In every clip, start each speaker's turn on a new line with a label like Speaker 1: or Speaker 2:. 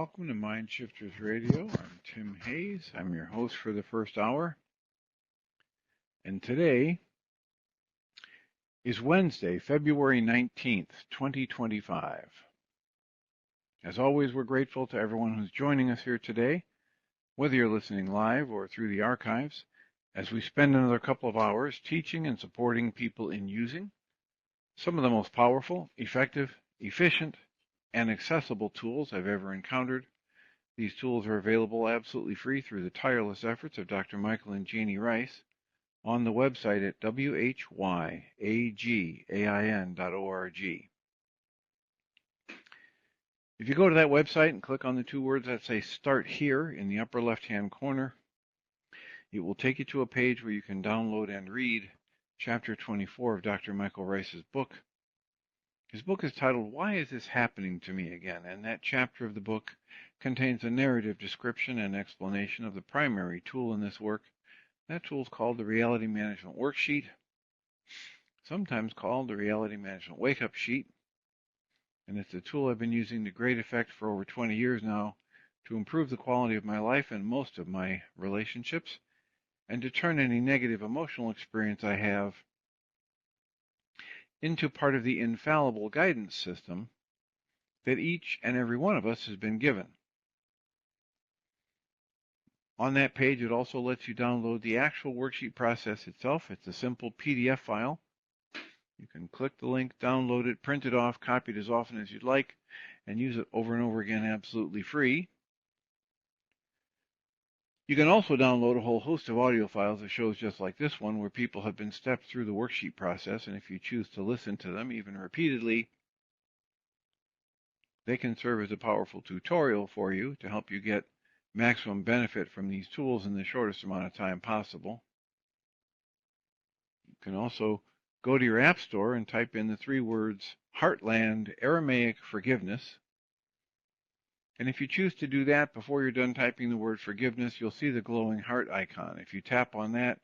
Speaker 1: welcome to Mind Shifters Radio. I'm Tim Hayes. I'm your host for the first hour. And today is Wednesday, February 19th, 2025. As always, we're grateful to everyone who's joining us here today, whether you're listening live or through the archives, as we spend another couple of hours teaching and supporting people in using some of the most powerful, effective, efficient, and accessible tools I've ever encountered. These tools are available absolutely free through the tireless efforts of Dr. Michael and Jeanie Ryce on the website at whyagain.org. If you go to that website and click on the two words that say Start Here in the upper left-hand corner, it will take you to a page where you can download and read Chapter 24 of Dr. Michael Ryce's book. His book is titled, Why Is This Happening to Me Again? And that chapter of the book contains a narrative description and explanation of the primary tool in this work. That tool is called the Reality Management Worksheet, sometimes called the Reality Management Wake-Up Sheet. And it's a tool I've been using to great effect for over 20 years now to improve the quality of my life and most of my relationships, and to turn any negative emotional experience I have into part of the infallible guidance system that each and every one of us has been given. On that page, it also lets you download the actual worksheet process itself. It's a simple PDF file. You can click the link, download it, print it off, copy it as often as you'd like, and use it over and over again absolutely free. You can also download a whole host of audio files of shows just like this one, where people have been stepped through the worksheet process, and if you choose to listen to them, even repeatedly, they can serve as a powerful tutorial for you to help you get maximum benefit from these tools in the shortest amount of time possible. You can also go to your App Store and type in the three words Heartland Aramaic Forgiveness. And if you choose to do that before you're done typing the word forgiveness, you'll see the glowing heart icon. If you tap on that,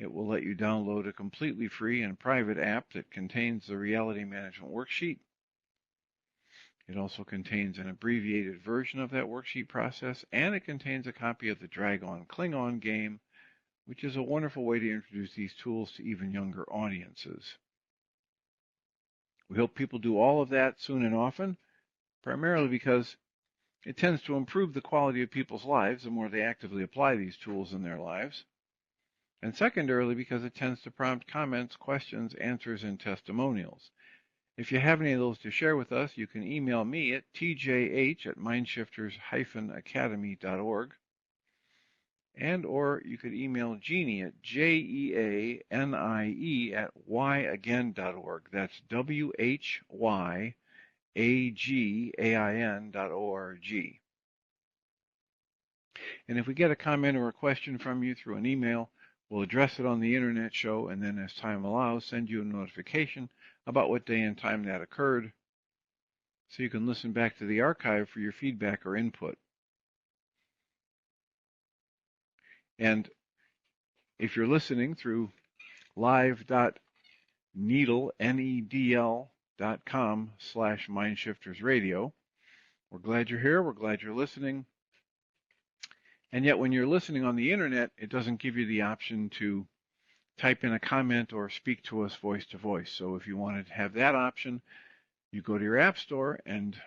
Speaker 1: it will let you download a completely free and private app that contains the Reality Management Worksheet. It also contains an abbreviated version of that worksheet process, and it contains a copy of the Drag-On Kling-On game, which is a wonderful way to introduce these tools to even younger audiences. We hope people do all of that soon and often, primarily because it tends to improve the quality of people's lives the more they actively apply these tools in their lives. And secondarily, because it tends to prompt comments, questions, answers, and testimonials. If you have any of those to share with us, you can email me at tjh@mindshifters-academy.org. And or you could email Jeanie at jeanie@whyagain.org. That's whyagain.org. And if we get a comment or a question from you through an email, we'll address it on the internet show, and then as time allows, send you a notification about what day and time that occurred, so you can listen back to the archive for your feedback or input. And if you're listening through live.needle.com/mindshiftersradio, we're glad you're here. We're glad you're listening. And yet when you're listening on the internet, it doesn't give you the option to type in a comment or speak to us voice to voice. So if you want to have that option, you go to your App Store and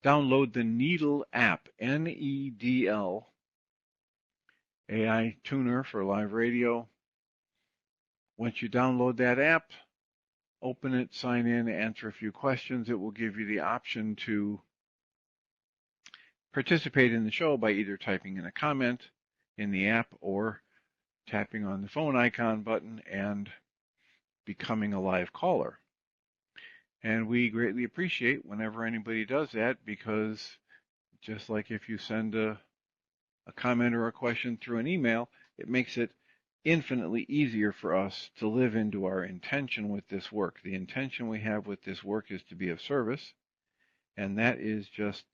Speaker 1: download the Needle app, N-E-D-L, AI tuner for live radio. Once you download that app, open it, sign in, answer a few questions. It will give you the option to participate in the show by either typing in a comment in the app or tapping on the phone icon button and becoming a live caller. And we greatly appreciate whenever anybody does that, because just like if you send a comment or a question through an email, it makes it infinitely easier for us to live into our intention with this work. The intention we have with this work is to be of service, and that is just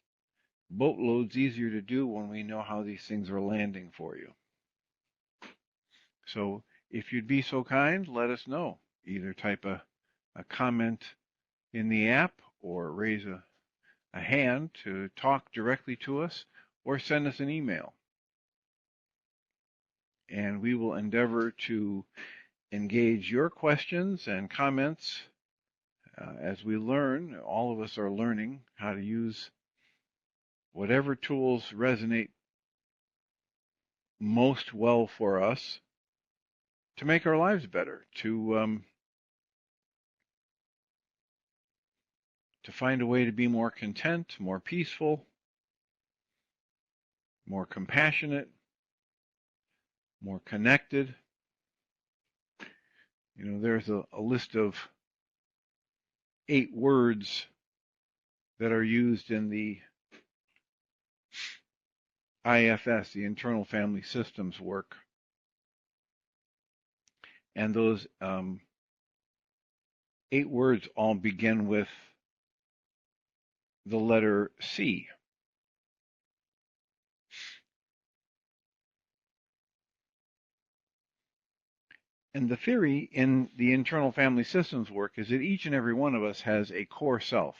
Speaker 1: boatloads easier to do when we know how these things are landing for you. So if you'd be so kind, let us know. Either type a comment in the app or raise a a hand to talk directly to us or send us an email. And we will endeavor to engage your questions and comments as we learn. All of us are learning how to use whatever tools resonate most well for us to make our lives better, to find a way to be more content, more peaceful, more compassionate, more connected. You know, there's a list of 8 words that are used in the IFS, the Internal Family Systems work. And those 8 words all begin with the letter C. And the theory in the Internal Family Systems work is that each and every one of us has a core self.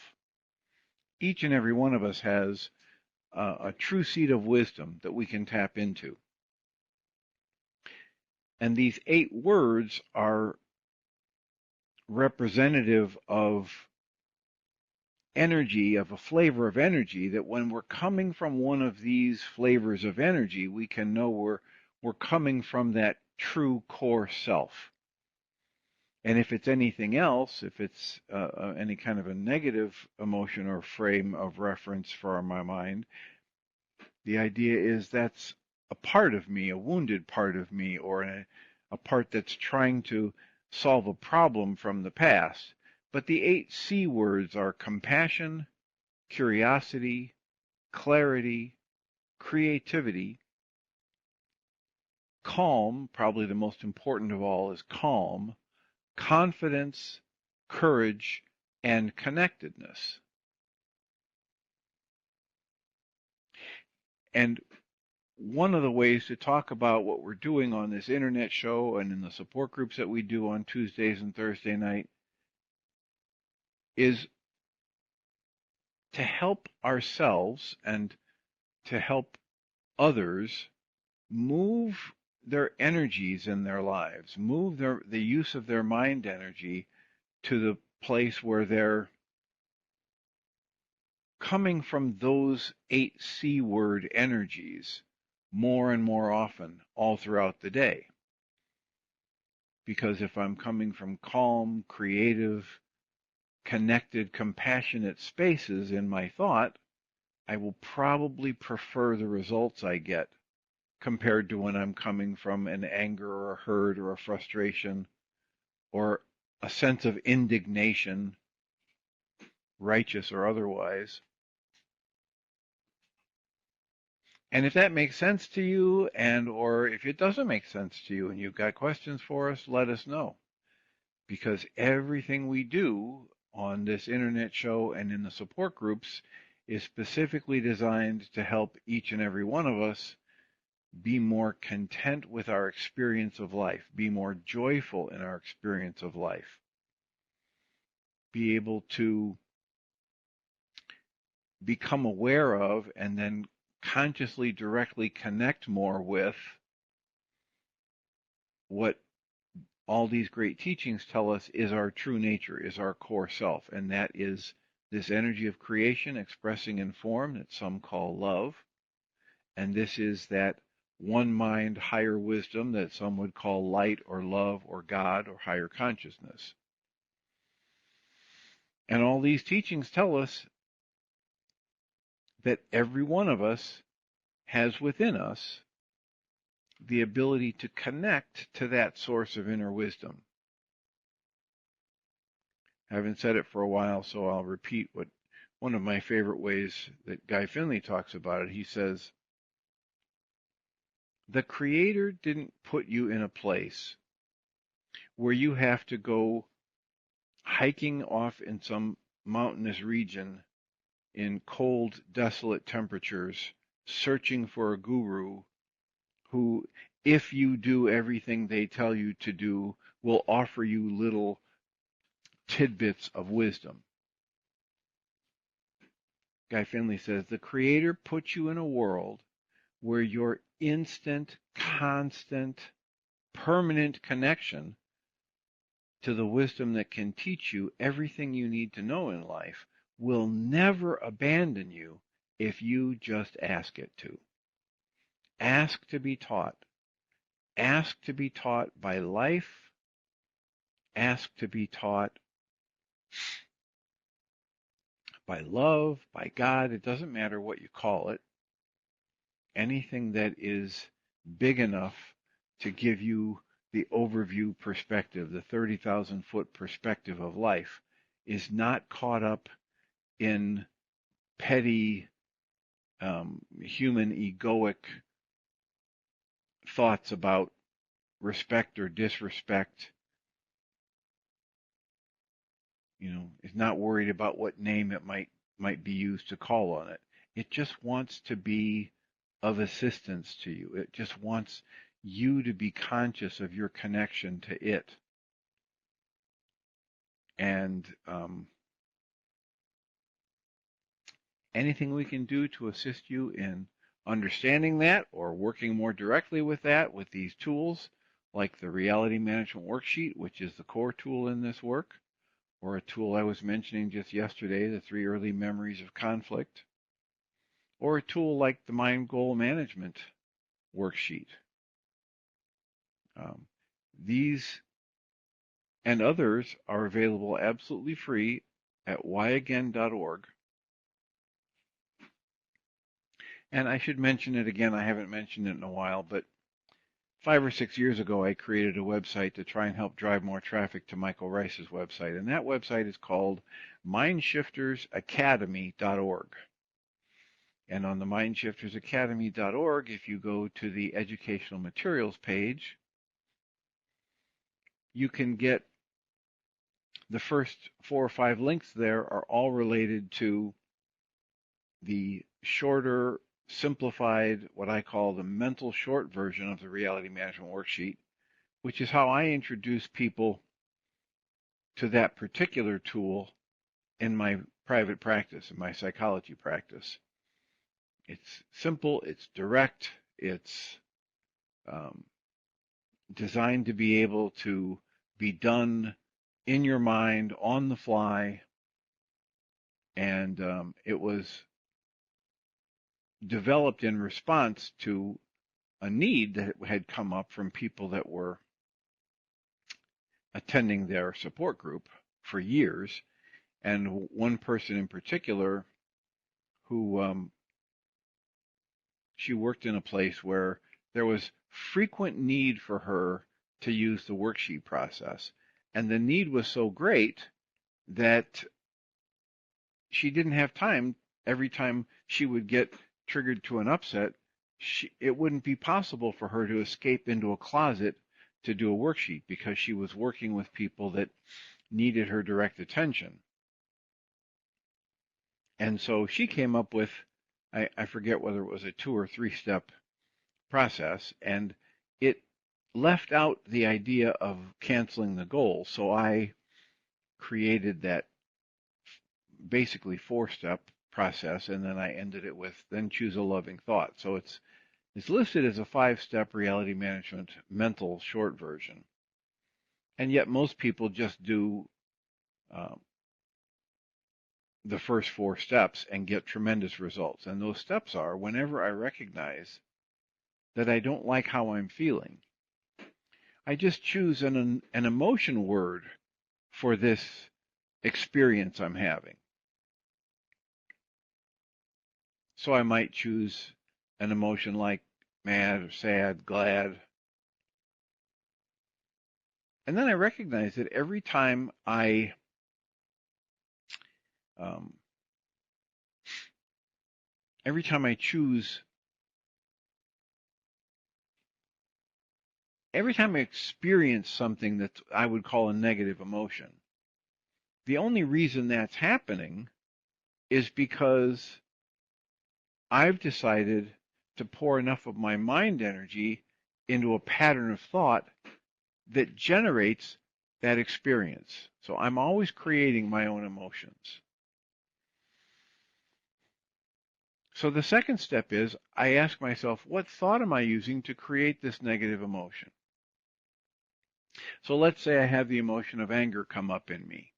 Speaker 1: Each and every one of us has a true seed of wisdom that we can tap into. And these 8 words are representative of energy, of a flavor of energy, that when we're coming from one of these flavors of energy, we can know we're coming from that true core self. And if it's anything else, if it's any kind of a negative emotion or frame of reference for my mind, the idea is that's a part of me, a wounded part of me, or a part that's trying to solve a problem from the past. But the 8 C words are compassion, curiosity, clarity, creativity, calm, probably the most important of all is calm, confidence, courage, and connectedness. And one of the ways to talk about what we're doing on this internet show and in the support groups that we do on Tuesdays and Thursday night is to help ourselves and to help others move their energies in their lives, move the use of their mind energy to the place where they're coming from those 8 C word energies more and more often all throughout the day. Because if I'm coming from calm, creative, connected, compassionate spaces in my thought, I will probably prefer the results I get compared to when I'm coming from an anger or a hurt or a frustration or a sense of indignation, righteous or otherwise. And if that makes sense to you, and or if it doesn't make sense to you and you've got questions for us, let us know. Because everything we do on this internet show and in the support groups is specifically designed to help each and every one of us be more content with our experience of life, be more joyful in our experience of life, be able to become aware of and then consciously directly connect more with what all these great teachings tell us is our true nature, is our core self, and that is this energy of creation expressing in form that some call love, and this is that one mind higher wisdom that some would call light or love or God or higher consciousness. And all these teachings tell us that every one of us has within us the ability to connect to that source of inner wisdom. I haven't said it for a while, so I'll repeat what one of my favorite ways that Guy Finley talks about it. He says, the Creator didn't put you in a place where you have to go hiking off in some mountainous region in cold, desolate temperatures, searching for a guru who, if you do everything they tell you to do, will offer you little tidbits of wisdom. Guy Finley says, the Creator puts you in a world where your instant, constant, permanent connection to the wisdom that can teach you everything you need to know in life will never abandon you if you just ask it to. Ask to be taught. Ask to be taught by life. Ask to be taught by love, by God. It doesn't matter what you call it. Anything that is big enough to give you the overview perspective, the 30,000-foot perspective of life, is not caught up in petty, human egoic thoughts about respect or disrespect. Is not worried about what name it might be used to call on it. It just wants to be of assistance to you. It just wants you to be conscious of your connection to it. And anything we can do to assist you in understanding that or working more directly with that with these tools, like the Reality Management Worksheet, which is the core tool in this work, or a tool I was mentioning just yesterday, the 3 Early Memories of Conflict, or a tool like the Mind Goal Management Worksheet. These and others are available absolutely free at whyagain.org. And I should mention it again, I haven't mentioned it in a while, but 5 or 6 years ago I created a website to try and help drive more traffic to Michael Ryce's website. And that website is called mindshiftersacademy.org. And on the mindshiftersacademy.org, if you go to the educational materials page, you can get the first 4 or 5 links there are all related to the shorter, simplified, what I call the mental short version of the Reality Management Worksheet, which is how I introduce people to that particular tool in my private practice, in my psychology practice. It's simple, it's direct, it's designed to be able to be done in your mind, on the fly, and it was developed in response to a need that had come up from people that were attending their support group for years, and one person in particular who she worked in a place where there was frequent need for her to use the worksheet process, and the need was so great that she didn't have time. Every time she would get triggered to an upset, it wouldn't be possible for her to escape into a closet to do a worksheet because she was working with people that needed her direct attention. And so she came up with, I forget whether it was a 2 or 3 step process, and it left out the idea of canceling the goal. So I created that basically 4-step process, and then I ended it with, then choose a loving thought. So it's listed as a 5-step reality management mental short version. And yet most people just do the first 4 steps and get tremendous results. And those steps are, whenever I recognize that I don't like how I'm feeling, I just choose an emotion word for this experience I'm having. So I might choose an emotion like mad or sad, glad. And then I recognize that every time I choose, every time I experience something that I would call a negative emotion, the only reason that's happening is because I've decided to pour enough of my mind energy into a pattern of thought that generates that experience. So I'm always creating my own emotions. So the second step is I ask myself, what thought am I using to create this negative emotion? So let's say I have the emotion of anger come up in me.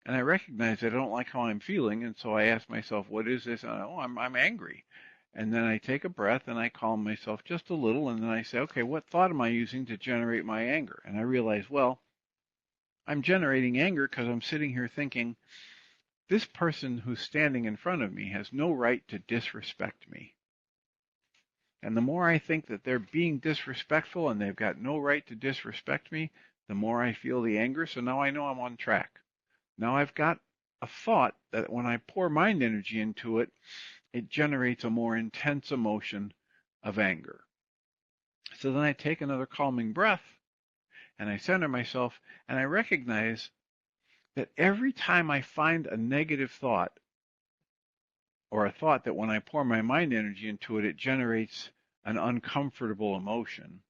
Speaker 1: And I recognize I don't like how I'm feeling, and so I ask myself, what is this? And I'm angry. And then I take a breath and I calm myself just a little, and then I say, okay, what thought am I using to generate my anger? And I realize, well, I'm generating anger because I'm sitting here thinking, this person who's standing in front of me has no right to disrespect me. And the more I think that they're being disrespectful and they've got no right to disrespect me, the more I feel the anger. So now I know I'm on track. Now I've got a thought that when I pour mind energy into it, it generates a more intense emotion of anger. So then I take another calming breath and I center myself and I recognize that every time I find a negative thought or a thought that when I pour my mind energy into it, it generates an uncomfortable emotion,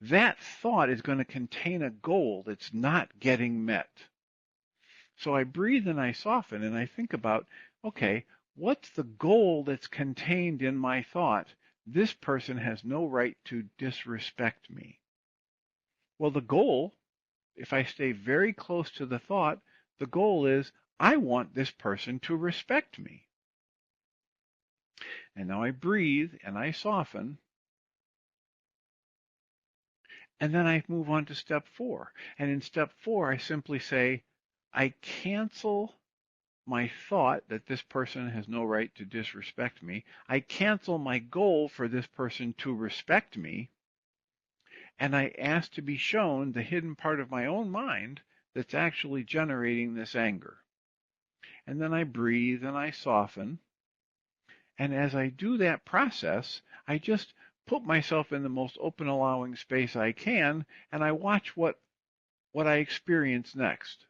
Speaker 1: that thought is going to contain a goal that's not getting met. So I breathe and I soften and I think about, okay, what's the goal that's contained in my thought? This person has no right to disrespect me. Well, the goal, if I stay very close to the thought, the goal is I want this person to respect me. And now I breathe and I soften. And then I move on to step 4. And in step 4, I simply say, I cancel my thought that this person has no right to disrespect me. I cancel my goal for this person to respect me. And I ask to be shown the hidden part of my own mind that's actually generating this anger. And then I breathe and I soften. And as I do that process, I just put myself in the most open, allowing space I can, and I watch what I experience next.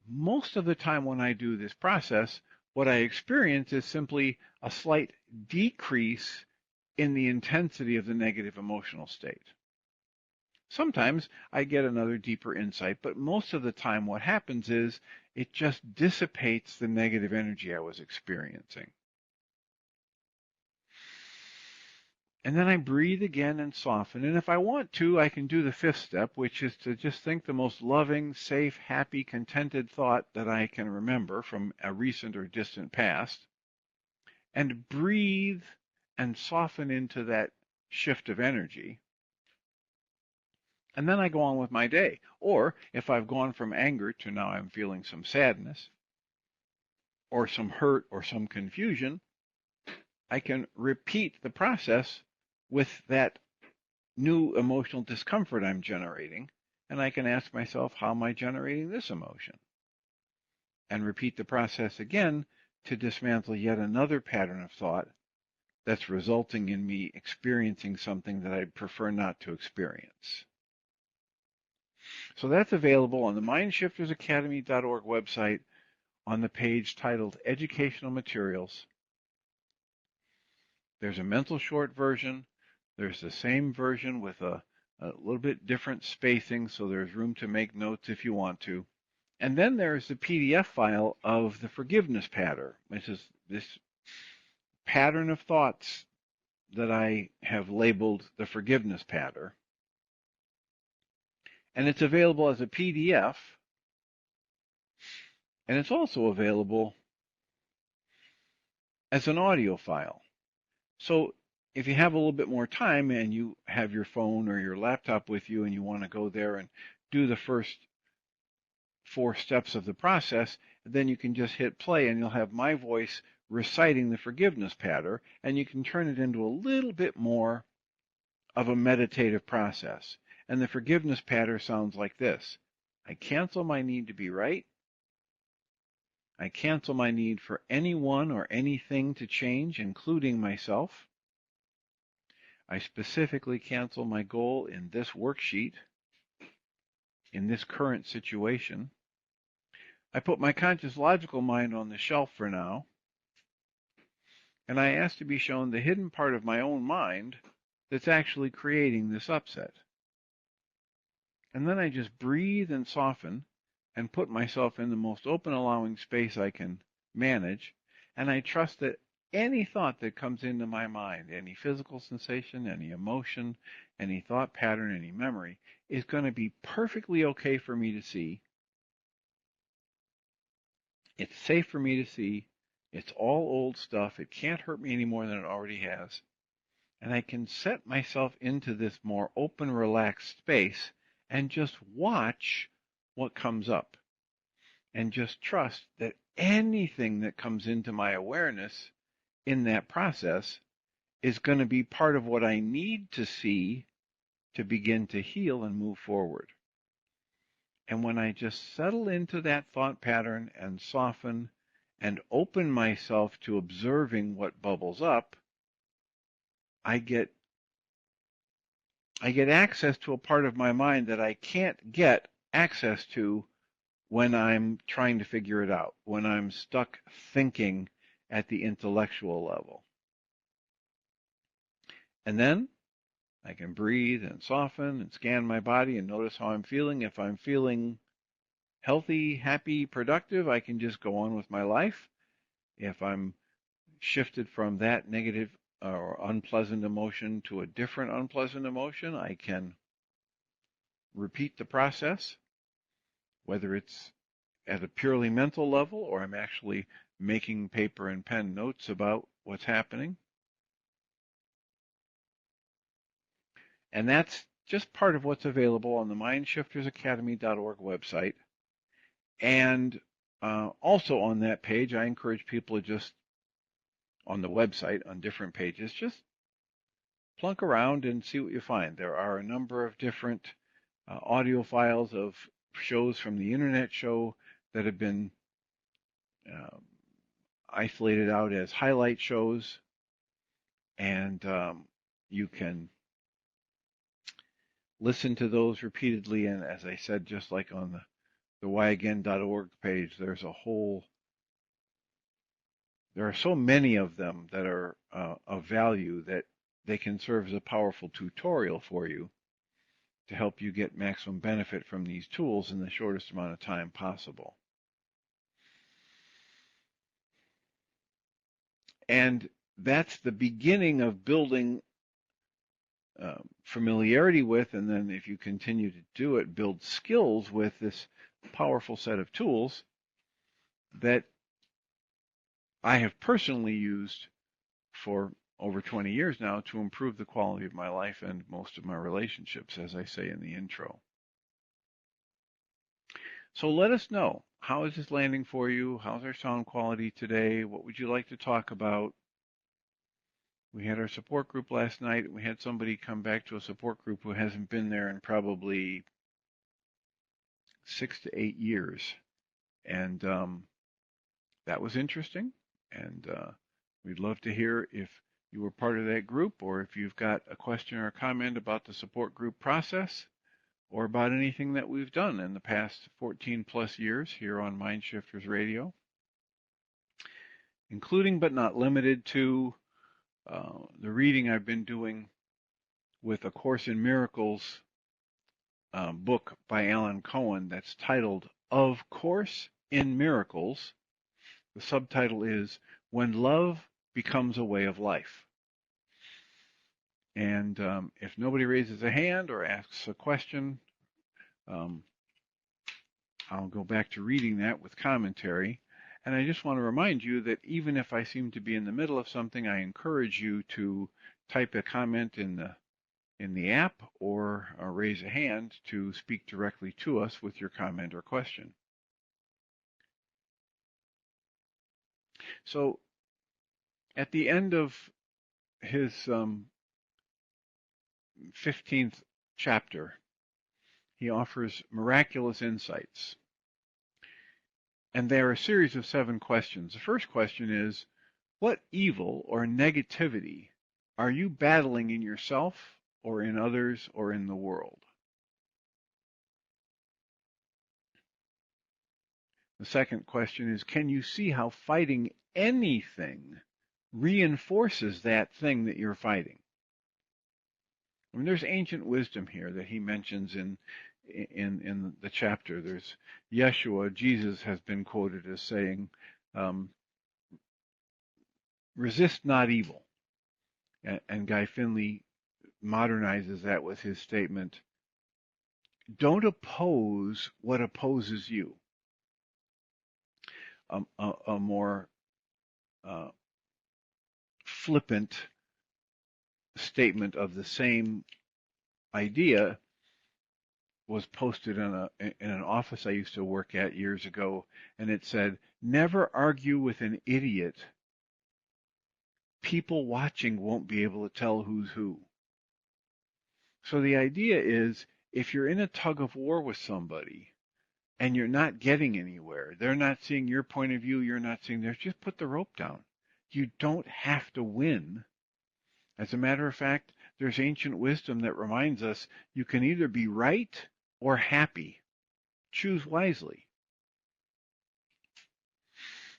Speaker 1: Most of the time when I do this process, what I experience is simply a slight decrease in the intensity of the negative emotional state. Sometimes I get another deeper insight, but most of the time what happens is it just dissipates the negative energy I was experiencing. And then I breathe again and soften. And if I want to, I can do the 5th step, which is to just think the most loving, safe, happy, contented thought that I can remember from a recent or distant past, and breathe and soften into that shift of energy. And then I go on with my day. Or if I've gone from anger to now I'm feeling some sadness, or some hurt, or some confusion, I can repeat the process with that new emotional discomfort I'm generating, and I can ask myself, how am I generating this emotion? And repeat the process again to dismantle yet another pattern of thought that's resulting in me experiencing something that I'd prefer not to experience. So that's available on the mindshiftersacademy.org website on the page titled Educational Materials. There's a mental short version. There's the same version with a little bit different spacing, so there's room to make notes if you want to. And then there's the PDF file of the forgiveness pattern, which is this pattern of thoughts that I have labeled the forgiveness pattern. And it's available as a PDF, and it's also available as an audio file. So if you have a little bit more time and you have your phone or your laptop with you and you want to go there and do the first 4 steps of the process, then you can just hit play and you'll have my voice reciting the forgiveness pattern, and you can turn it into a little bit more of a meditative process. And the forgiveness pattern sounds like this. I cancel my need to be right. I cancel my need for anyone or anything to change, including myself. I specifically cancel my goal in this worksheet, in this current situation. I put my conscious logical mind on the shelf for now, and I ask to be shown the hidden part of my own mind that's actually creating this upset. And then I just breathe and soften and put myself in the most open, allowing space I can manage, and I trust that any thought that comes into my mind, any physical sensation, any emotion, any thought pattern, any memory, is going to be perfectly okay for me to see. It's safe for me to see. It's all old stuff. It can't hurt me any more than it already has. And I can set myself into this more open, relaxed space and just watch what comes up. And just trust that anything that comes into my awareness in that process is going to be part of what I need to see to begin to heal and move forward. And when I just settle into that thought pattern and soften and open myself to observing what bubbles up, I get access to a part of my mind that I can't get access to when I'm trying to figure it out, when I'm stuck thinking at the intellectual level. And then I can breathe and soften and scan my body and notice how I'm feeling. If I'm feeling healthy, happy, productive, I can just go on with my life. If I'm shifted from that negative or unpleasant emotion to a different unpleasant emotion, I can repeat the process, whether it's at a purely mental level or I'm actually making paper and pen notes about what's happening. And that's just part of what's available on the mindshiftersacademy.org website. And also on that page, I encourage people to just, on the website, on different pages, just plunk around and see what you find. There are a number of different audio files of shows from the internet show that have been isolated out as highlight shows, and you can listen to those repeatedly. And as I said, just like on the whyagain.org page, there are so many of them that are of value that they can serve as a powerful tutorial for you to help you get maximum benefit from these tools in the shortest amount of time possible. And that's the beginning of building familiarity with, and then if you continue to do it, build skills with this powerful set of tools that I have personally used for over 20 years now to improve the quality of my life and most of my relationships, as I say in the intro. So let us know, how is this landing for you? How's our sound quality today? What would you like to talk about? We had our support group last night, and we had somebody come back to a support group who hasn't been there in probably 6 to 8 years. And that was interesting. And we'd love to hear if you were part of that group, or if you've got a question or a comment about the support group process, or about anything that we've done in the past 14 plus years here on Mindshifters Radio, including but not limited to the reading I've been doing with A Course in Miracles book by Alan Cohen that's titled Of Course in Miracles. The subtitle is When Love Becomes a Way of Life. And if nobody raises a hand or asks a question, I'll go back to reading that with commentary. And I just want to remind you that even if I seem to be in the middle of something, I encourage you to type a comment in the app or raise a hand to speak directly to us with your comment or question. So at the end of his 15th chapter, he offers miraculous insights. And there are a series of 7 questions. The first question is, what evil or negativity are you battling in yourself or in others or in the world? The second question is, can you see how fighting anything reinforces that thing that you're fighting? I mean, there's ancient wisdom here that he mentions in the chapter. There's Yeshua, Jesus has been quoted as saying, resist not evil. And Guy Finley modernizes that with his statement, don't oppose what opposes you. A more uh, flippant statement of the same idea was posted in an office I used to work at years ago, and it said, never argue with an idiot. People watching won't be able to tell who's who. So the idea is, if you're in a tug of war with somebody and you're not getting anywhere, they're not seeing your point of view, you're not seeing theirs, just put the rope down. You don't have to win. As a matter of fact, there's ancient wisdom that reminds us you can either be right or happy. Choose wisely.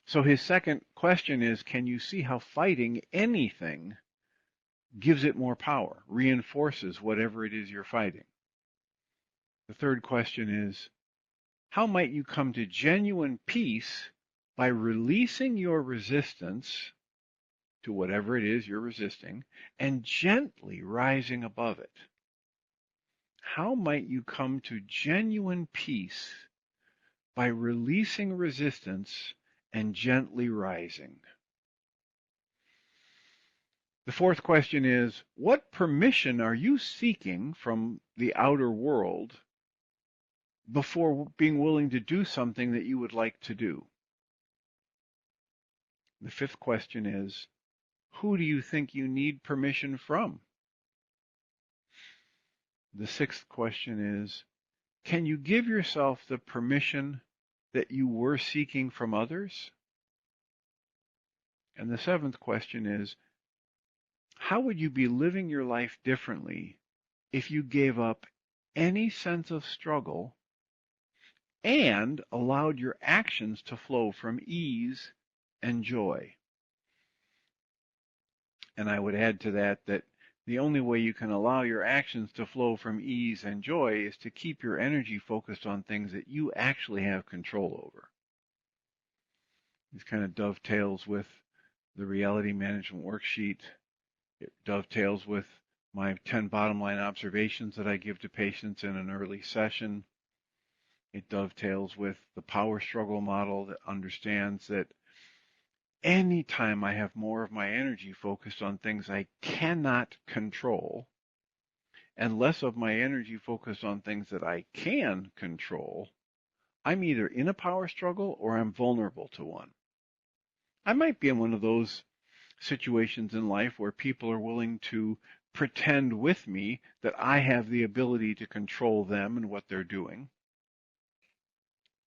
Speaker 1: So his second question is, can you see how fighting anything gives it more power, reinforces whatever it is you're fighting? The third question is, how might you come to genuine peace by releasing your resistance to whatever it is you're resisting and gently rising above it? How might you come to genuine peace by releasing resistance and gently rising? The fourth question is, what permission are you seeking from the outer world before being willing to do something that you would like to do? The fifth question is, who do you think you need permission from? The sixth question is, can you give yourself the permission that you were seeking from others? And the seventh question is, how would you be living your life differently if you gave up any sense of struggle and allowed your actions to flow from ease and joy? And I would add to that that the only way you can allow your actions to flow from ease and joy is to keep your energy focused on things that you actually have control over. This kind of dovetails with the Reality Management Worksheet. It dovetails with my 10 bottom line observations that I give to patients in an early session. It dovetails with the power struggle model that understands that anytime I have more of my energy focused on things I cannot control and less of my energy focused on things that I can control, I'm either in a power struggle or I'm vulnerable to one. I might be in one of those situations in life where people are willing to pretend with me that I have the ability to control them and what they're doing.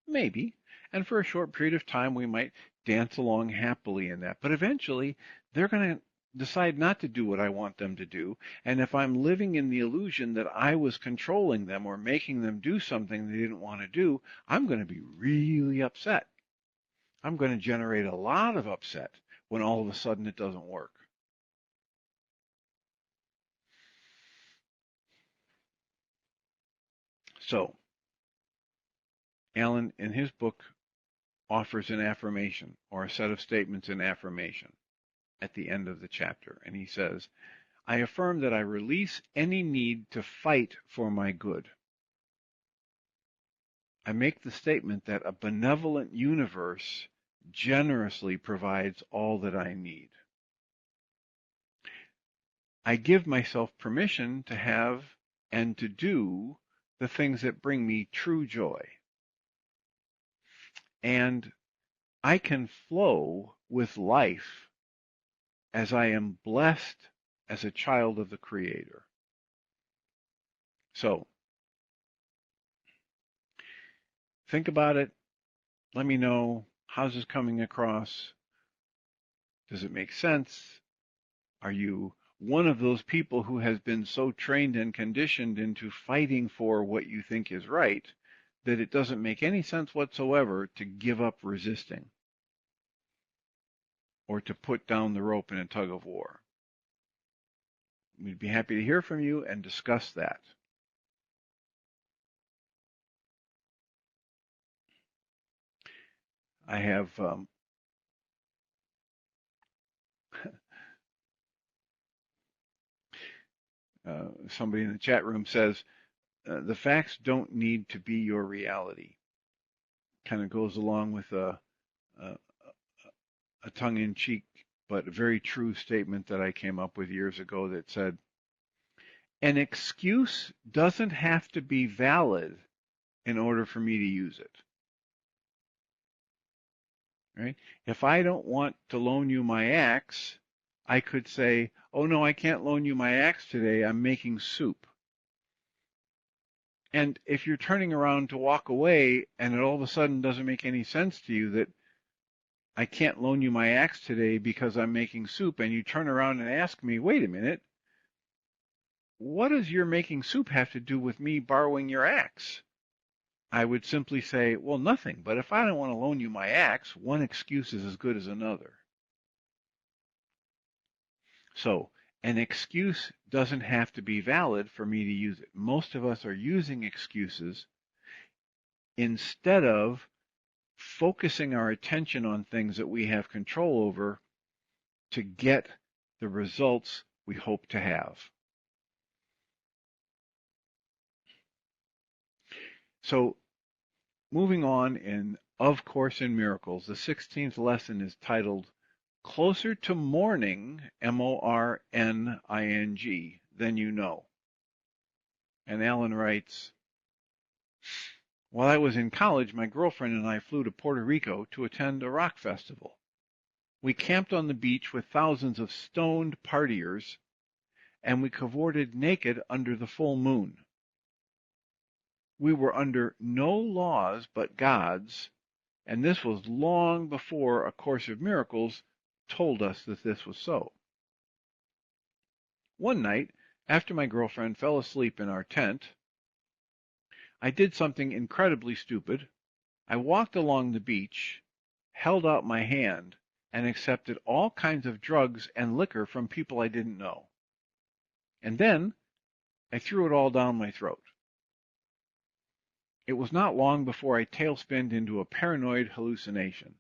Speaker 1: Maybe. And for a short period of time, we might dance along happily in that. But eventually, they're going to decide not to do what I want them to do. And if I'm living in the illusion that I was controlling them or making them do something they didn't want to do, I'm going to be really upset. I'm going to generate a lot of upset when all of a sudden it doesn't work. So, Alan, in his book, offers an affirmation or a set of statements in affirmation at the end of the chapter. And he says, I affirm that I release any need to fight for my good. I make the statement that a benevolent universe generously provides all that I need. I give myself permission to have and to do the things that bring me true joy. And I can flow with life as I am blessed as a child of the Creator. So, think about it. Let me know, how's this coming across? Does it make sense? Are you one of those people who has been so trained and conditioned into fighting for what you think is right that it doesn't make any sense whatsoever to give up resisting or to put down the rope in a tug of war? We'd be happy to hear from you and discuss that. I have Somebody in the chat room says, the facts don't need to be your reality. Kind of goes along with a tongue-in-cheek but very true statement that I came up with years ago that said, an excuse doesn't have to be valid in order for me to use it. Right? If I don't want to loan you my axe, I could say, oh no, I can't loan you my axe today, I'm making soup. And if you're turning around to walk away and it all of a sudden doesn't make any sense to you that I can't loan you my axe today because I'm making soup, and you turn around and ask me, wait a minute, what does your making soup have to do with me borrowing your axe? I would simply say, well, nothing, but if I don't want to loan you my axe, one excuse is as good as another. So an excuse doesn't have to be valid for me to use it. Most of us are using excuses instead of focusing our attention on things that we have control over to get the results we hope to have. So moving on in Of Course in Miracles, the 16th lesson is titled Closer to Morning, M-O-R-N-I-N-G, Than You Know. And Alan writes, while I was in college, my girlfriend and I flew to Puerto Rico to attend a rock festival. We camped on the beach with thousands of stoned partiers, and we cavorted naked under the full moon. We were under no laws but God's, and this was long before A Course of Miracles told us that this was so. One night, after my girlfriend fell asleep in our tent, I did something incredibly stupid. I walked along the beach, held out my hand, and accepted all kinds of drugs and liquor from people I didn't know. And then I threw it all down my throat. It was not long before I tailspinned into a paranoid hallucination.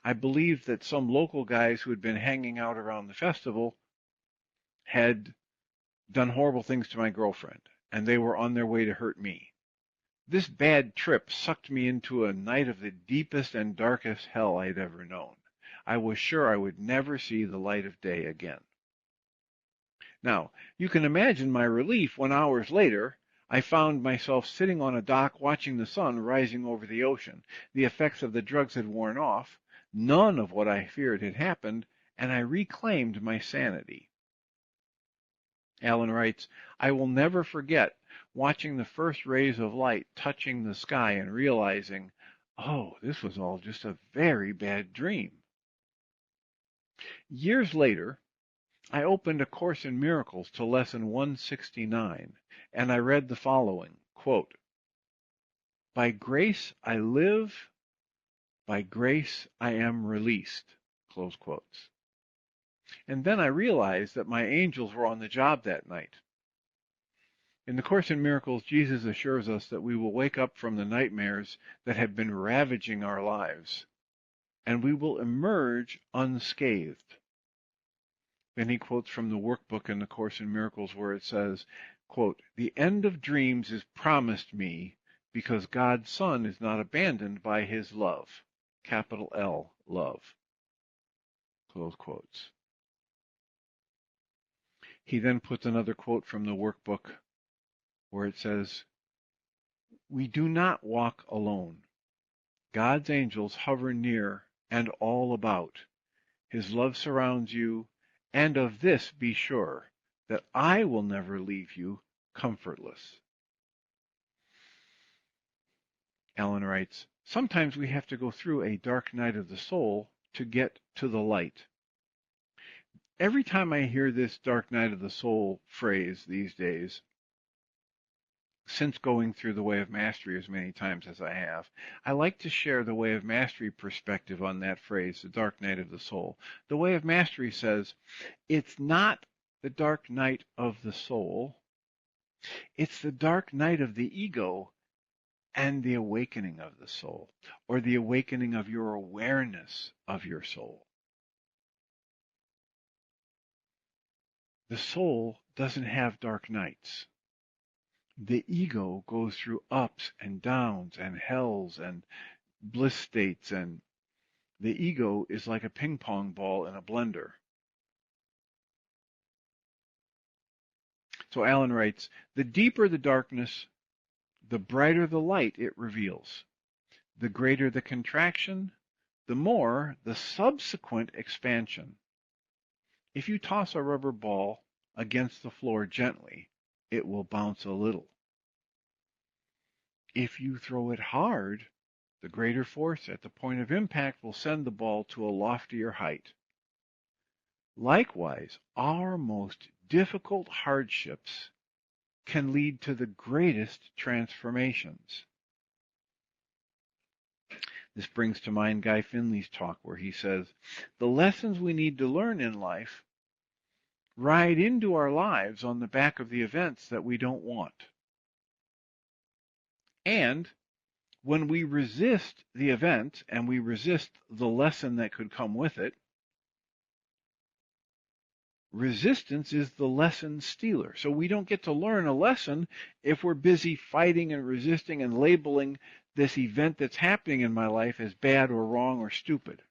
Speaker 1: I believed that some local guys who had been hanging out around the festival had done horrible things to my girlfriend, and they were on their way to hurt me. This bad trip sucked me into a night of the deepest and darkest hell I had ever known. I was sure I would never see the light of day again. Now, you can imagine my relief when hours later I found myself sitting on a dock watching the sun rising over the ocean. The effects of the drugs had worn off, none of what I feared had happened, and I reclaimed my sanity. Alan writes, I will never forget watching the first rays of light touching the sky and realizing, oh, this was all just a very bad dream. Years later, I opened A Course in Miracles to lesson 169, and I read the following, quote, by grace I live, by grace I am released, close quotes. And then I realized that my angels were on the job that night. In the Course in Miracles, Jesus assures us that we will wake up from the nightmares that have been ravaging our lives, and we will emerge unscathed. Then he quotes from the workbook in the Course in Miracles where it says, quote, the end of dreams is promised me because God's Son is not abandoned by his love, capital L, love, close quotes. He then puts another quote from the workbook where it says, we do not walk alone. God's angels hover near and all about. His love surrounds you, and of this be sure, that I will never leave you comfortless. Alan writes, sometimes we have to go through a dark night of the soul to get to the light. Every time I hear this dark night of the soul phrase these days, since going through the Way of Mastery as many times as I have, I like to share the Way of Mastery perspective on that phrase, the dark night of the soul. The Way of Mastery says, it's not the dark night of the soul, it's the dark night of the ego and the awakening of the soul, or the awakening of your awareness of your soul. The soul doesn't have dark nights. The ego goes through ups and downs and hells and bliss states, and the ego is like a ping pong ball in a blender. So Alan writes, the deeper the darkness, the brighter the light it reveals. The greater the contraction, the more the subsequent expansion. If you toss a rubber ball against the floor gently, it will bounce a little. If you throw it hard, the greater force at the point of impact will send the ball to a loftier height. Likewise, our most difficult hardships can lead to the greatest transformations. This brings to mind Guy Finley's talk where he says, the lessons we need to learn in life ride into our lives on the back of the events that we don't want. And when we resist the event and we resist the lesson that could come with it, resistance is the lesson stealer. So we don't get to learn a lesson if we're busy fighting and resisting and labeling this event that's happening in my life as bad or wrong or stupid.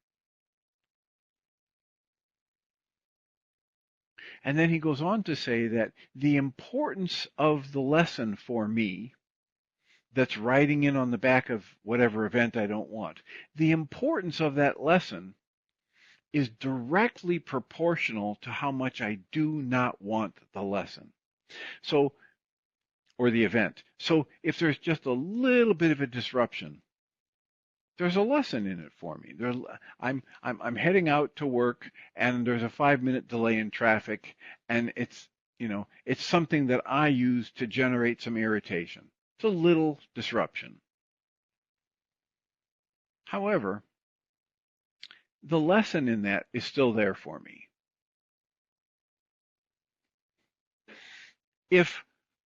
Speaker 1: And then he goes on to say that the importance of the lesson for me that's riding in on the back of whatever event I don't want, the importance of that lesson is directly proportional to how much I do not want the lesson. So, or the event. So if there's just a little bit of a disruption, there's a lesson in it for me. I'm heading out to work and there's a 5-minute delay in traffic, and it's something that I use to generate some irritation. It's a little disruption. However, the lesson in that is still there for me. If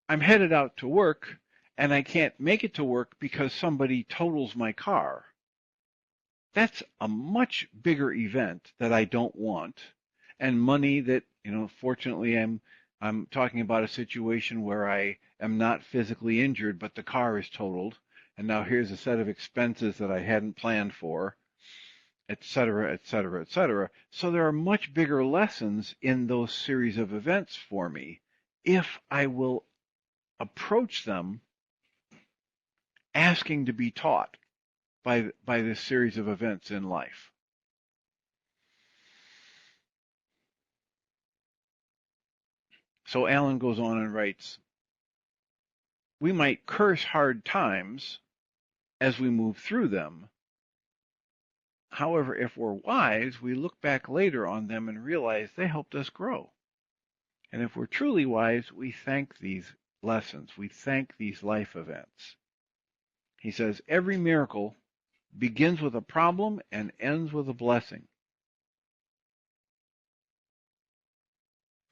Speaker 1: I'm headed out to work and I can't make it to work because somebody totals my car, that's a much bigger event that I don't want, and money that, fortunately I'm talking about a situation where I am not physically injured, but the car is totaled, and now here's a set of expenses that I hadn't planned for, etc., etc., etc. So there are much bigger lessons in those series of events for me if I will approach them asking to be taught by this series of events in life. So Alan goes on and writes, we might curse hard times as we move through them. However, if we're wise, we look back later on them and realize they helped us grow. And if we're truly wise, we thank these lessons. We thank these life events. He says, every miracle begins with a problem and ends with a blessing.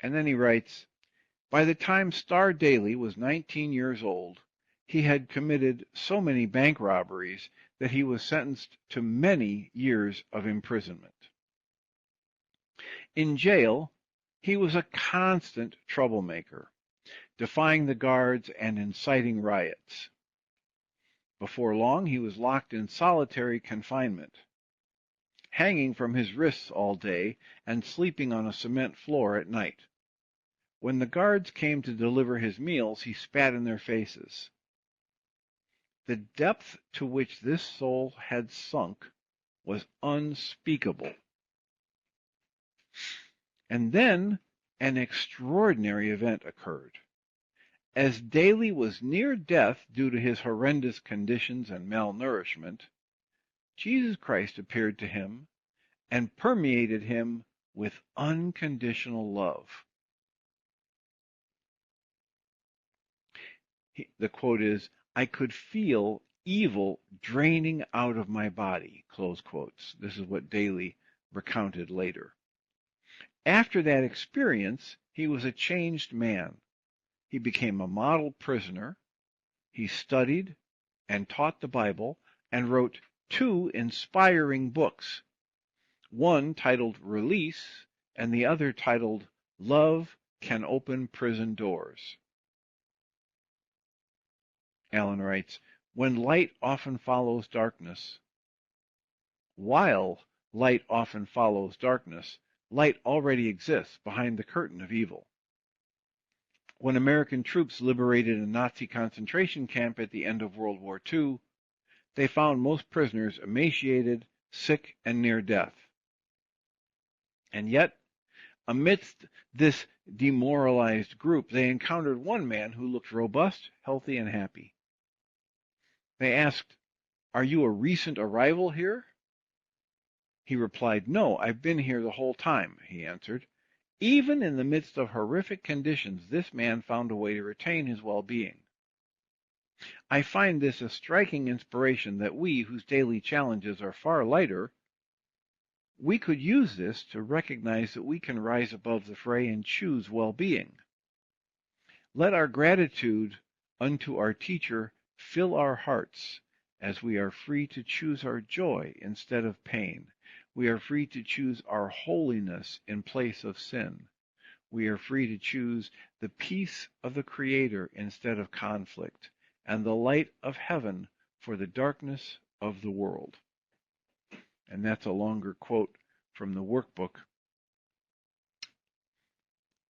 Speaker 1: And then he writes, by the time Star Daly was 19 years old, he had committed so many bank robberies that he was sentenced to many years of imprisonment. In jail, he was a constant troublemaker, defying the guards and inciting riots. Before long, he was locked in solitary confinement, hanging from his wrists all day and sleeping on a cement floor at night. When the guards came to deliver his meals, he spat in their faces. The depth to which this soul had sunk was unspeakable. And then an extraordinary event occurred. As Daly was near death due to his horrendous conditions and malnourishment, Jesus Christ appeared to him and permeated him with unconditional love. The quote is, I could feel evil draining out of my body, close quotes. This is what Daly recounted later. After that experience, he was a changed man. He became a model prisoner. He studied and taught the Bible and wrote 2 inspiring books, one titled Release and the other titled Love, can open prison doors. Alan writes, when light often follows darkness, while light often follows darkness, light already exists behind the curtain of evil. When American troops liberated a Nazi concentration camp at the end of World War II, they found most prisoners emaciated, sick, and near death. And yet, amidst this demoralized group, they encountered one man who looked robust, healthy, and happy. They asked, "Are you a recent arrival here?" He replied, "No, I've been here the whole time," he answered. Even in the midst of horrific conditions, this man found a way to retain his well-being. I find this a striking inspiration that we, whose daily challenges are far lighter, we could use this to recognize that we can rise above the fray and choose well-being. Let our gratitude unto our teacher fill our hearts, as we are free to choose our joy instead of pain. We are free to choose our holiness in place of sin. We are free to choose the peace of the Creator instead of conflict, and the light of heaven for the darkness of the world. And that's a longer quote from the workbook,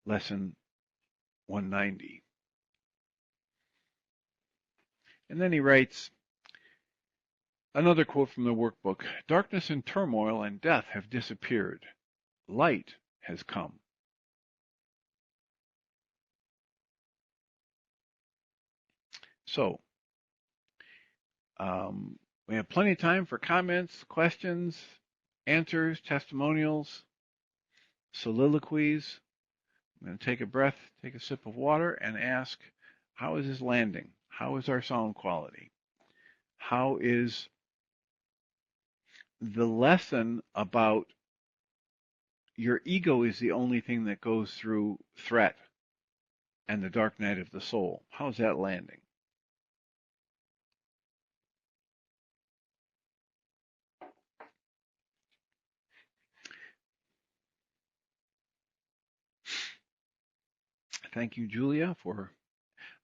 Speaker 1: lesson 190. And then he writes, another quote from the workbook, darkness and turmoil and death have disappeared. Light has come. So, we have plenty of time for comments, questions, answers, testimonials, soliloquies. I'm going to take a breath, take a sip of water, and ask, how is this landing? How is our sound quality? How is the lesson about your ego is the only thing that goes through threat and the dark night of the soul? How's that landing? Thank you, Julia, for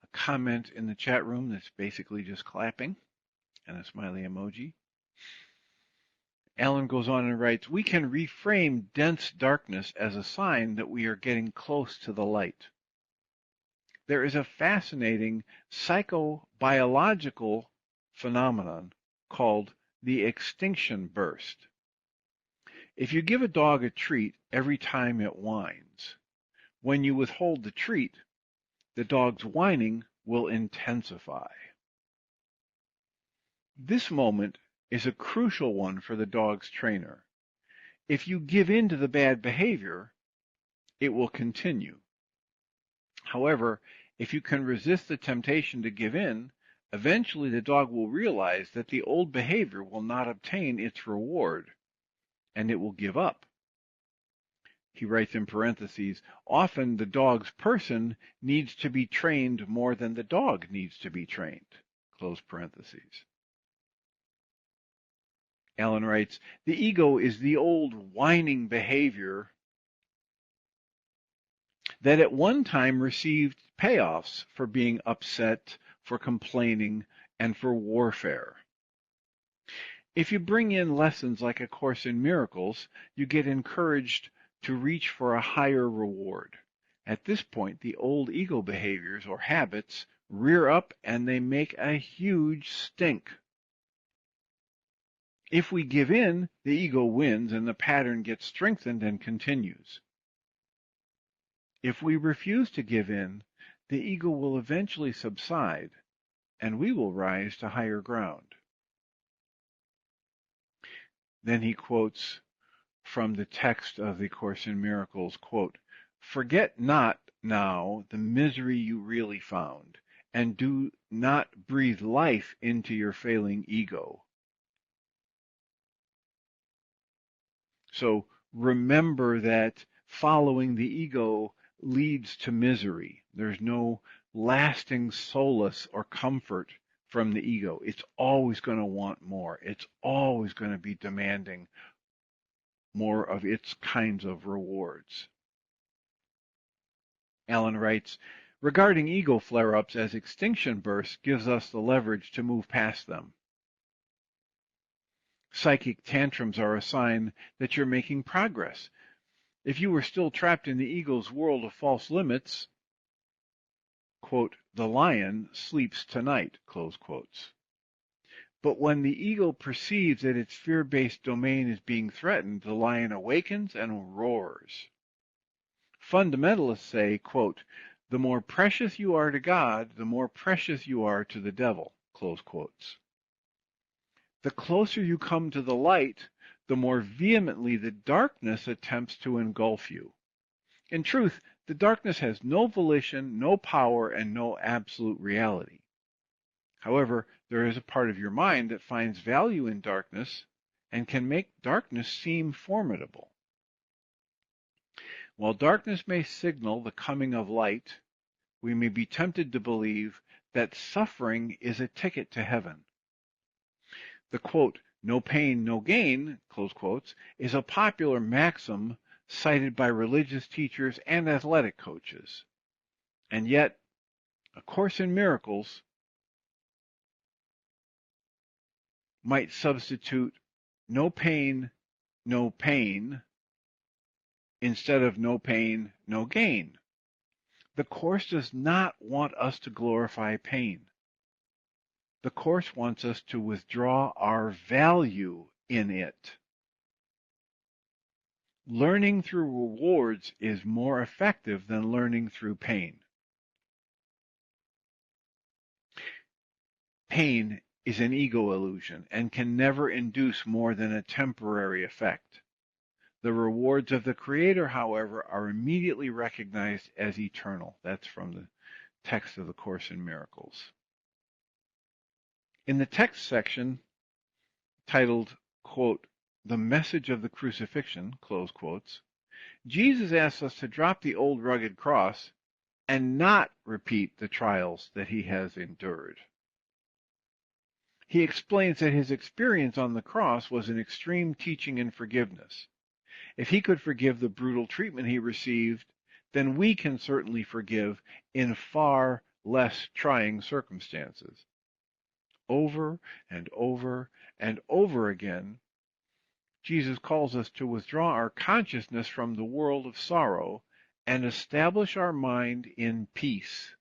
Speaker 1: a comment in the chat room that's basically just clapping and a smiley emoji. Alan goes on and writes, we can reframe dense darkness as a sign that we are getting close to the light. There is a fascinating psychobiological phenomenon called the extinction burst. If you give a dog a treat every time it whines, when you withhold the treat, the dog's whining will intensify. This moment is a crucial one for the dog's trainer. If you give in to the bad behavior, it will continue. However, if you can resist the temptation to give in, eventually the dog will realize that the old behavior will not obtain its reward, and it will give up. He writes in parentheses, often the dog's person needs to be trained more than the dog needs to be trained. Close parentheses. Alan writes, the ego is the old whining behavior that at one time received payoffs for being upset, for complaining, and for warfare. If you bring in lessons like A Course in Miracles, you get encouraged to reach for a higher reward. At this point, the old ego behaviors or habits rear up and they make a huge stink. If we give in, the ego wins and the pattern gets strengthened and continues. If we refuse to give in, the ego will eventually subside and we will rise to higher ground. Then he quotes from the text of the Course in Miracles, quote, forget not now the misery you really found, and do not breathe life into your failing ego. So remember that following the ego leads to misery. There's no lasting solace or comfort from the ego. It's always going to want more. It's always going to be demanding more of its kinds of rewards. Alan writes, regarding ego flare-ups as extinction bursts gives us the leverage to move past them. Psychic tantrums are a sign that you're making progress. If you were still trapped in the ego's world of false limits, quote, the lion sleeps tonight, close quotes. But when the ego perceives that its fear-based domain is being threatened, the lion awakens and roars. Fundamentalists say, quote, the more precious you are to God, the more precious you are to the devil, close quotes. The closer you come to the light, the more vehemently the darkness attempts to engulf you. In truth, the darkness has no volition, no power, and no absolute reality. However, there is a part of your mind that finds value in darkness and can make darkness seem formidable. While darkness may signal the coming of light, we may be tempted to believe that suffering is a ticket to heaven. The quote, no pain, no gain, close quotes, is a popular maxim cited by religious teachers and athletic coaches. And yet, A Course in Miracles might substitute no pain, no pain, instead of no pain, no gain. The Course does not want us to glorify pain. The Course wants us to withdraw our value in it. Learning through rewards is more effective than learning through pain. Pain is an ego illusion and can never induce more than a temporary effect. The rewards of the Creator, however, are immediately recognized as eternal. That's from the text of the Course in Miracles. In the text section titled, quote, the message of the crucifixion, close quotes, Jesus asks us to drop the old rugged cross and not repeat the trials that he has endured. He explains that his experience on the cross was an extreme teaching in forgiveness. If he could forgive the brutal treatment he received, then we can certainly forgive in far less trying circumstances. Over and over and over again, Jesus calls us to withdraw our consciousness from the world of sorrow and establish our mind in peace.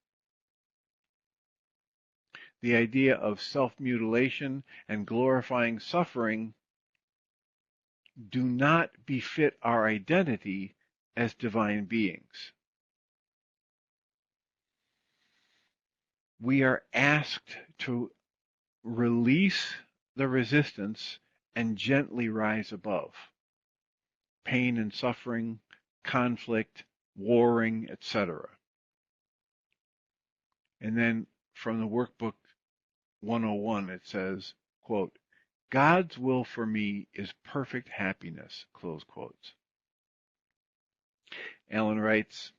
Speaker 1: The idea of self-mutilation and glorifying suffering do not befit our identity as divine beings. We are asked to release the resistance and gently rise above. Pain and suffering, conflict, warring, etc. And then from the workbook 101 it says, quote, God's will for me is perfect happiness, close quotes. Alan writes,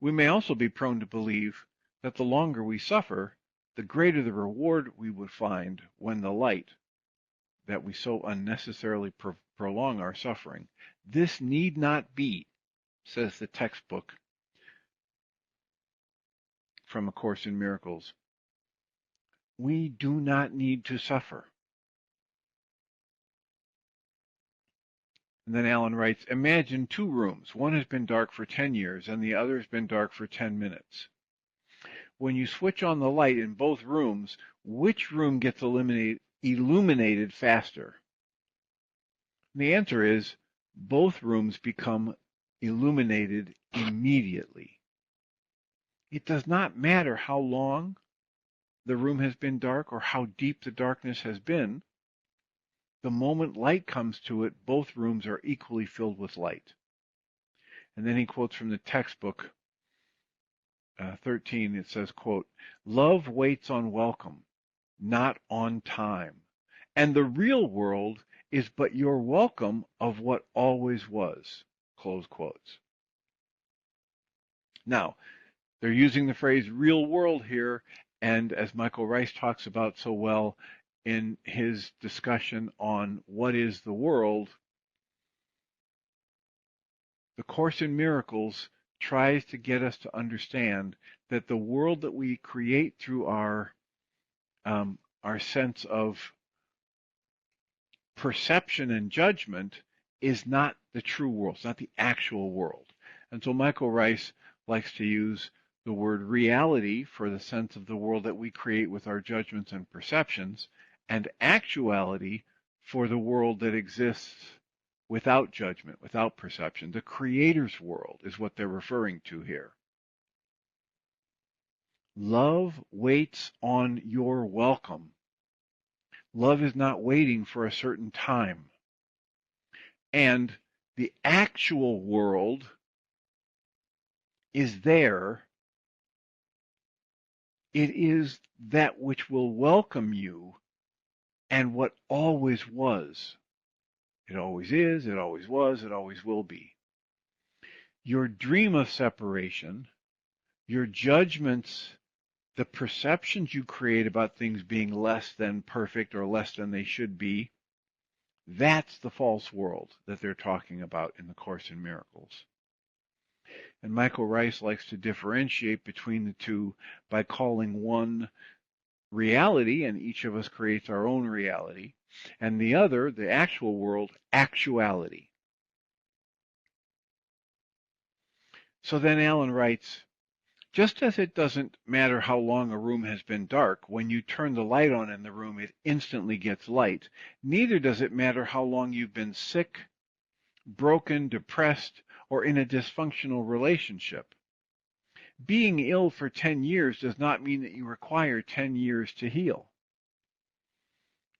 Speaker 1: we may also be prone to believe that the longer we suffer, the greater the reward we would find when the light, that we so unnecessarily prolong our suffering. This need not be, says the textbook from A Course in Miracles. We do not need to suffer. And then Alan writes, imagine two rooms. One has been dark for 10 years and the other has been dark for 10 minutes. When you switch on the light in both rooms, which room gets illuminated faster? And the answer is both rooms become illuminated immediately. It does not matter how long the room has been dark or how deep the darkness has been. The moment light comes to it, both rooms are equally filled with light. And then he quotes from the textbook 13. It says, quote, love waits on welcome, not on time. And the real world is but your welcome of what always was, close quotes. Now, they're using the phrase real world here, and as Michael Ryce talks about so well in his discussion on what is the world, the Course in Miracles tries to get us to understand that the world that we create through our sense of perception and judgment is not the true world. It's not the actual world. And so Michael Ryce likes to use the word reality for the sense of the world that we create with our judgments and perceptions, and actuality for the world that exists without judgment, without perception. The Creator's world is what they're referring to here. Love waits on your welcome. Love is not waiting for a certain time. And the actual world is there. It is that which will welcome you and what always was. It always is, it always was, it always will be. Your dream of separation, your judgments, the perceptions you create about things being less than perfect or less than they should be, that's the false world that they're talking about in the Course in Miracles. And Michael Ryce likes to differentiate between the two by calling one reality, and each of us creates our own reality, and the other, the actual world, actuality. So then Alan writes, just as it doesn't matter how long a room has been dark, when you turn the light on in the room, it instantly gets light. Neither does it matter how long you've been sick, broken, depressed, or in a dysfunctional relationship. Being ill for 10 years does not mean that you require 10 years to heal.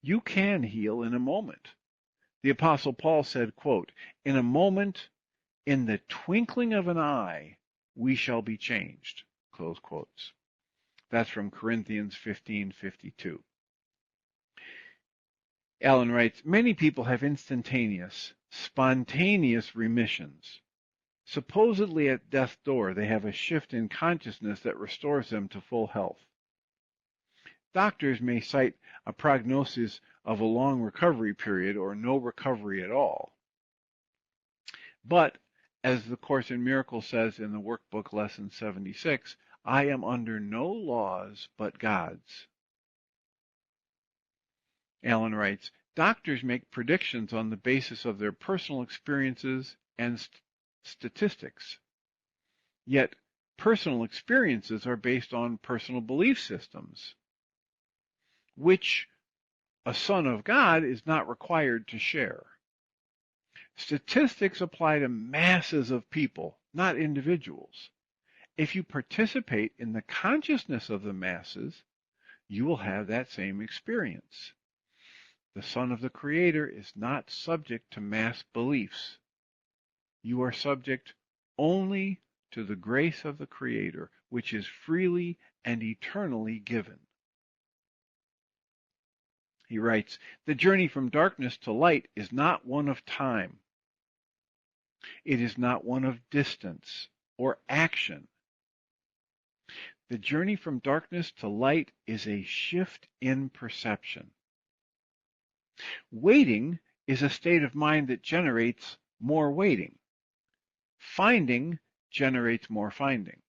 Speaker 1: You can heal in a moment. The Apostle Paul said, quote, in a moment, in the twinkling of an eye, we shall be changed, close quotes. That's from Corinthians 15:52. Alan writes, many people have instantaneous, spontaneous remissions. Supposedly at death's door, they have a shift in consciousness that restores them to full health. Doctors may cite a prognosis of a long recovery period or no recovery at all. But, as the Course in Miracles says in the workbook lesson 76, I am under no laws but God's. Alan writes, doctors make predictions on the basis of their personal experiences and statistics. Yet, personal experiences are based on personal belief systems, which a son of God is not required to share. Statistics apply to masses of people, not individuals. If you participate in the consciousness of the masses, you will have that same experience. The Son of the Creator is not subject to mass beliefs. You are subject only to the grace of the Creator, which is freely and eternally given. He writes, the journey from darkness to light is not one of time. It is not one of distance or action. The journey from darkness to light is a shift in perception. Waiting is a state of mind that generates more waiting. Finding generates more finding.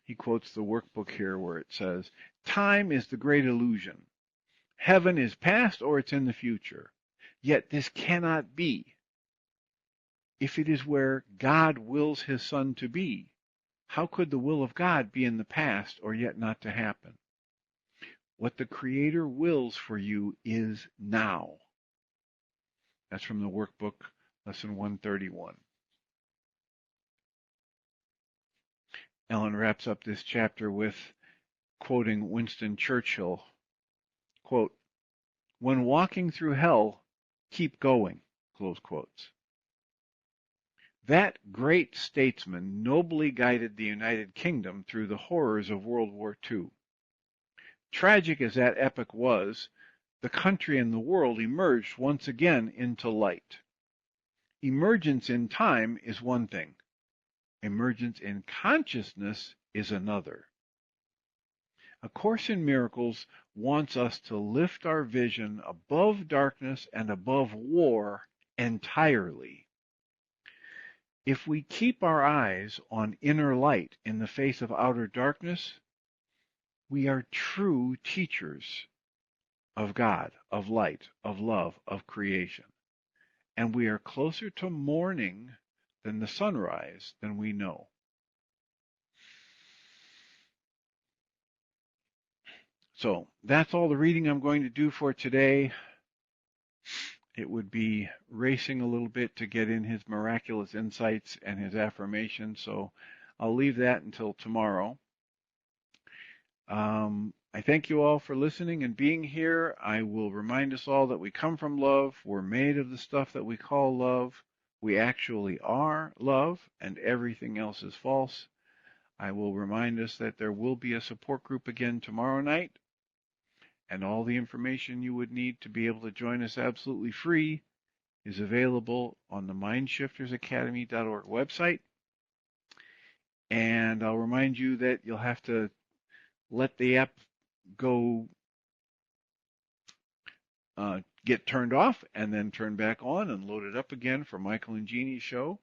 Speaker 1: He quotes the workbook here where it says, time is the great illusion. Heaven is past or it's in the future. Yet this cannot be. If it is where God wills his Son to be, how could the will of God be in the past or yet not to happen? What the Creator wills for you is now. That's from the workbook, lesson 131. Ellen wraps up this chapter with quoting Winston Churchill, quote, when walking through hell, keep going, close quotes. That great statesman nobly guided the United Kingdom through the horrors of World War II. Tragic as that epoch was, the country and the world emerged once again into light. Emergence in time is one thing. Emergence in consciousness is another. A Course in Miracles wants us to lift our vision above darkness and above war entirely. If we keep our eyes on inner light in the face of outer darkness, we are true teachers of God, of light, of love, of creation. And we are closer to morning than the sunrise than we know. So that's all the reading I'm going to do for today. It would be racing a little bit to get in his miraculous insights and his affirmations, so I'll leave that until tomorrow. I thank you all for listening and being here. I will remind us all that we come from love. We're made of the stuff that we call love. We actually are love, and everything else is false. I will remind us that there will be a support group again tomorrow night, and all the information you would need to be able to join us absolutely free is available on the mindshiftersacademy.org website. And I'll remind you that you'll have to let the app go get turned off and then turn back on and load it up again for Michael and Jeannie's show.